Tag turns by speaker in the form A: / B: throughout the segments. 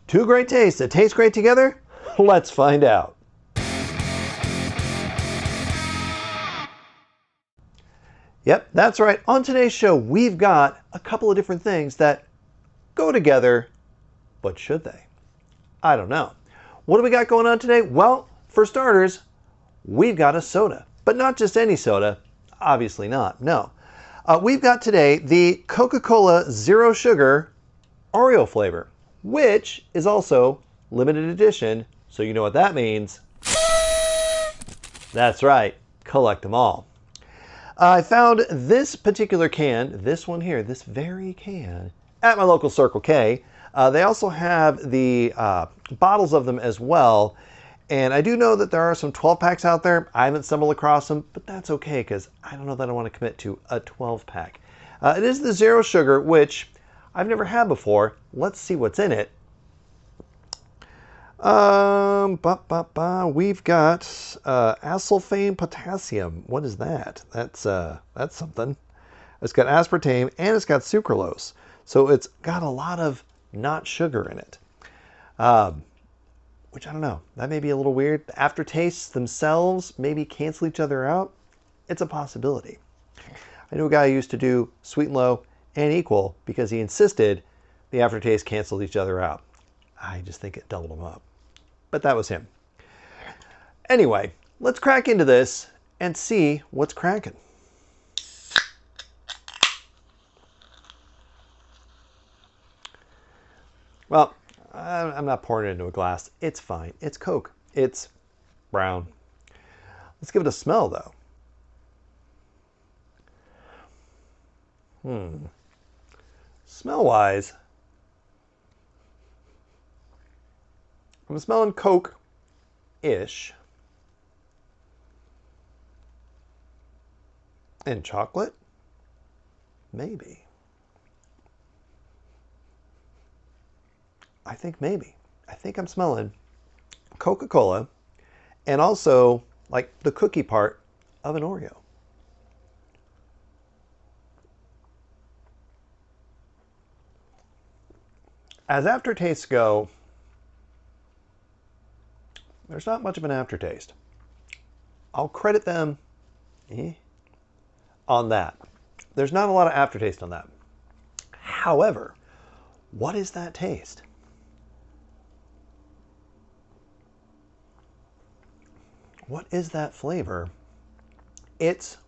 A: Two great tastes that taste great together? Let's find out. Yep, that's right. On today's show, we've got a couple of different things that go together, but should they? I don't know. What do we got going on today? Well, for starters, we've got a soda, but not just any soda. Obviously not, no. We've got today the Coca-Cola Zero Sugar Oreo flavor, which is also limited edition, so you know what that means. That's right, collect them all. I found this particular can, this one here, this very can, at my local Circle K. They also have the bottles of them as well. And I do know that there are some 12 packs out there. I haven't stumbled across them, but that's okay because I don't know that I want to commit to a 12 pack. It is the Zero Sugar, which I've never had before. Let's see what's in it. We've got asulfame potassium. What is that? That's something. It's got aspartame and it's got sucralose. So it's got a lot of not sugar in it. Which I don't know. That may be a little weird. The aftertastes themselves maybe cancel each other out. It's a possibility. I knew a guy who used to do sweet and low and equal because he insisted the aftertaste canceled each other out. I just think it doubled them up. But that was him. Anyway, let's crack into this and see what's cracking. Well, I'm not pouring it into a glass. It's fine. It's Coke. It's brown. Let's give it a smell, though. Smell-wise, I'm smelling Coke-ish. And chocolate? Maybe. I think maybe. I think I'm smelling Coca-Cola and also like the cookie part of an Oreo. As aftertastes go, there's not much of an aftertaste. I'll credit them on that. There's not a lot of aftertaste on that. However, what is that taste? What is that flavor? It's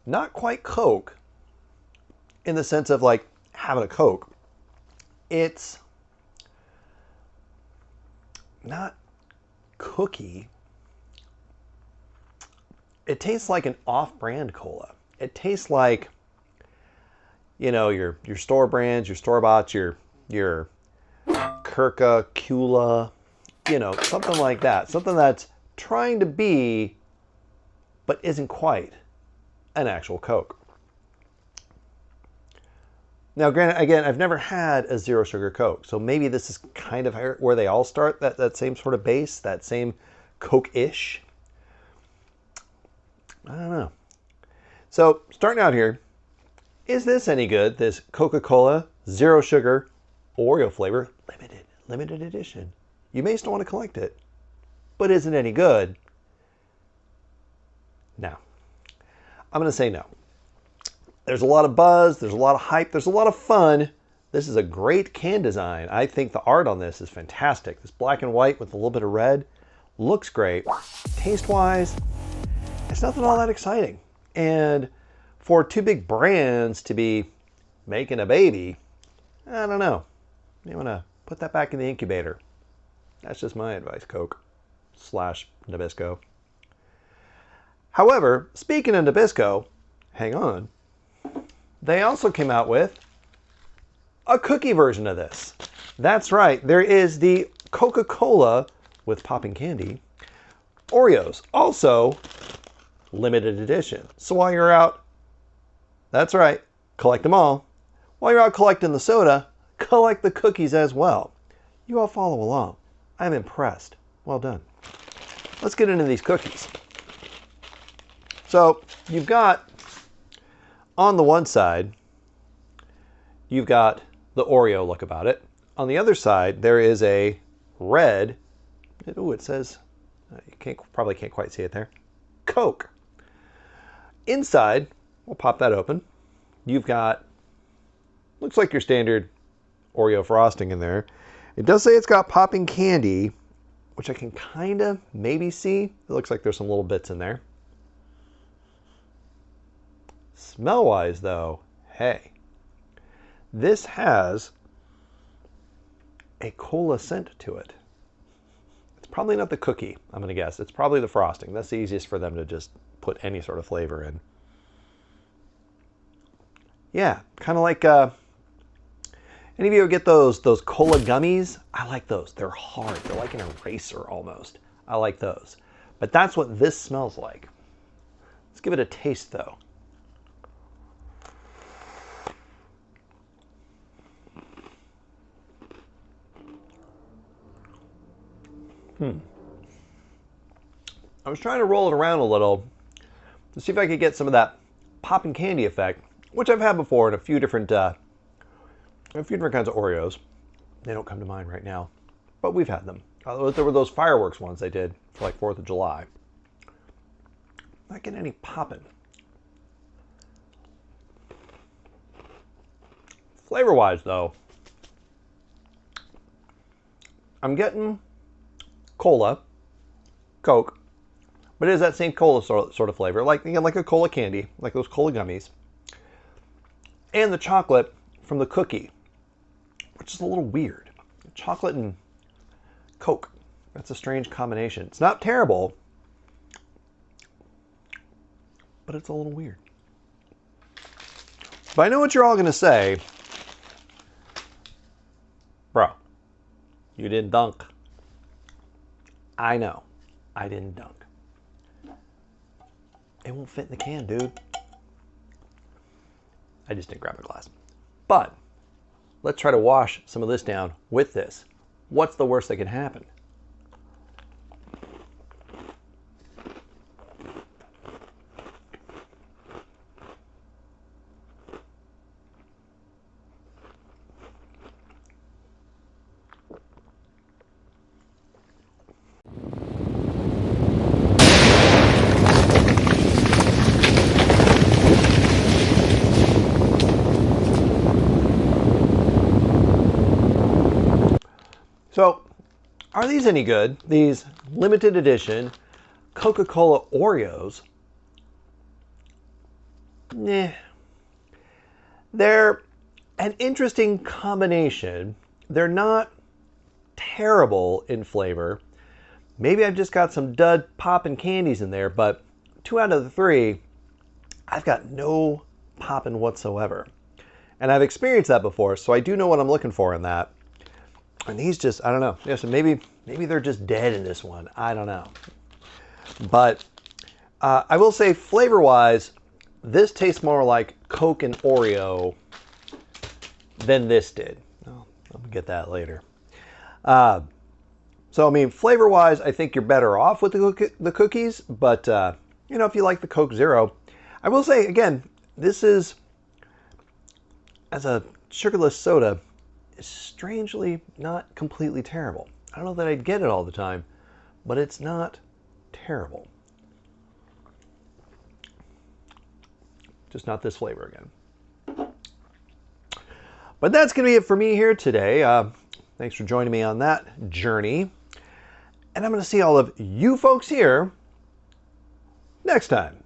A: not quite Coke in the sense of like having a Coke. It's not cookie. It tastes like an off-brand cola. It tastes like, you know, your store brands, your store-boughts, your Coca-Cola, you know, something like that. Something that's trying to be, but isn't quite, an actual Coke. Now, granted, again, I've never had a zero sugar Coke, so maybe this is kind of where they all start, that same sort of base, that same Coke-ish. I don't know. So, starting out here, is this any good? This Coca-Cola Zero Sugar Oreo flavor, limited edition. You may still want to collect it, but is it any good? No. I'm going to say no. There's a lot of buzz, there's a lot of hype, there's a lot of fun. This is a great can design. I think the art on this is fantastic. This black and white with a little bit of red looks great. Taste-wise, it's nothing all that exciting. And for two big brands to be making a baby, I don't know. You want to put that back in the incubator. That's just my advice, Coke / Nabisco. However, speaking of Nabisco, hang on. They also came out with a cookie version of this. That's right, there is the Coca-Cola with popping candy Oreos, also limited edition. So while you're out, that's right, collect them all. While you're out collecting the soda, collect the cookies as well. You all follow along. I'm impressed. Well done. Let's get into these cookies. So you've got, on the one side, you've got the Oreo look about it. on the other side, there is a red, oh, it says, you probably can't quite see it there, Coke. Inside, we'll pop that open. You've got, looks like your standard Oreo frosting in there. It does say it's got popping candy, which I can kind of maybe see. It looks like there's some little bits in there. Smell-wise, though, hey, this has a cola scent to it. It's probably not the cookie, I'm going to guess. It's probably the frosting. That's the easiest for them to just put any sort of flavor in. Yeah, kind of like, any of you get those cola gummies? I like those. They're hard. They're like an eraser almost. I like those. But that's what this smells like. Let's give it a taste, though. I was trying to roll it around a little to see if I could get some of that popping candy effect, which I've had before in a few different kinds of Oreos. They don't come to mind right now, but we've had them. There were those fireworks ones they did for like 4th of July. Not getting any popping. Flavor-wise, though, I'm getting cola, Coke, but it is that same cola sort of flavor, like again, like a cola candy, like those cola gummies, and the chocolate from the cookie, which is a little weird. Chocolate and Coke. That's a strange combination. It's not terrible, but it's a little weird. But I know what you're all going to say. Bro, you didn't dunk. I know. I didn't dunk. It won't fit in the can, dude. I just didn't grab a glass. But let's try to wash some of this down with this. What's the worst that can happen? So, are these any good? These limited edition Coca-Cola Oreos? Nah. They're an interesting combination. They're not terrible in flavor. Maybe I've just got some dud poppin' candies in there, but 2 out of the 3, I've got no poppin' whatsoever. And I've experienced that before, so I do know what I'm looking for in that. And these just, I don't know. Yeah, so maybe they're just dead in this one. I don't know. But I will say flavor-wise, this tastes more like Coke and Oreo than this did. Oh, I'll get that later. So, I mean, flavor-wise, I think you're better off with the cookies. But, you know, if you like the Coke Zero, I will say, again, this is, as a sugarless soda, is strangely not completely terrible. I don't know that I'd get it all the time, but it's not terrible. Just not this flavor again. But that's going to be it for me here today. Thanks for joining me on that journey. And I'm going to see all of you folks here next time.